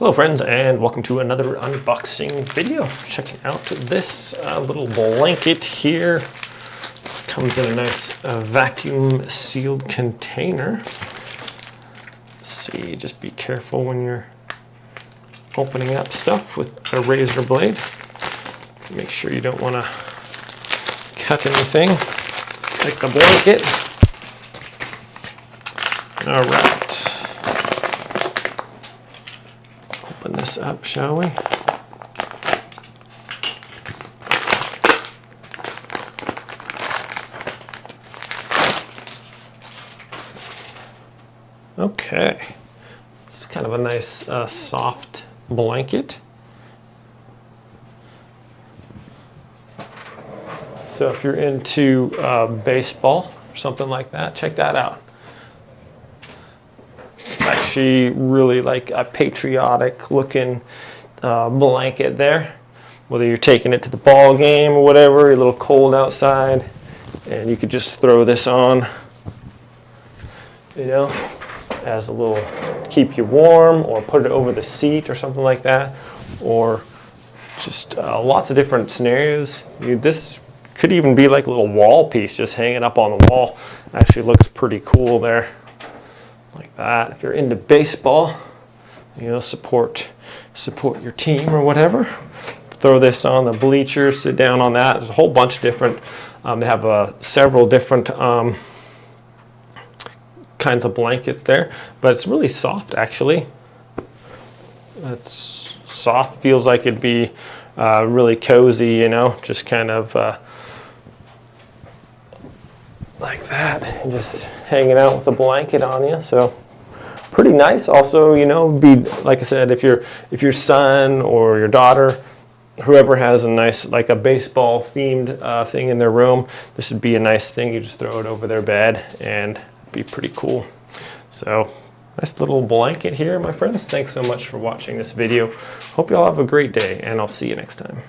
Hello friends, and welcome to another unboxing video. Checking out this little blanket here. Comes in a nice vacuum sealed container. Let's see, just be careful when you're opening up stuff with a razor blade. Make sure you don't want to cut anything like the blanket. All right. Open this up, shall we? Okay, it's kind of a nice soft blanket. So if you're into baseball or something like that, check that out. It's actually really like a patriotic looking blanket there. Whether you're taking it to the ball game or whatever, you're a little cold outside, and you could just throw this on, you know, as a little keep you warm, or put it over the seat or something like that, or just lots of different scenarios. This could even be like a little wall piece just hanging up on the wall. Actually looks pretty cool there, like that. If you're into baseball, you know, support your team or whatever, throw this on the bleachers, sit down on that. There's a whole bunch of different, they have several different kinds of blankets there, but it's really soft actually. It's soft, feels like it'd be really cozy, you know, just kind of like that, and just hanging out with a blanket on you. So pretty nice. Also, you know, be like I said, if your son or your daughter, whoever has a nice, like a baseball themed thing in their room, this would be a nice thing. You just throw it over their bed and be pretty cool. So nice little blanket here, my friends. Thanks so much for watching this video. Hope you all have a great day, and I'll see you next time.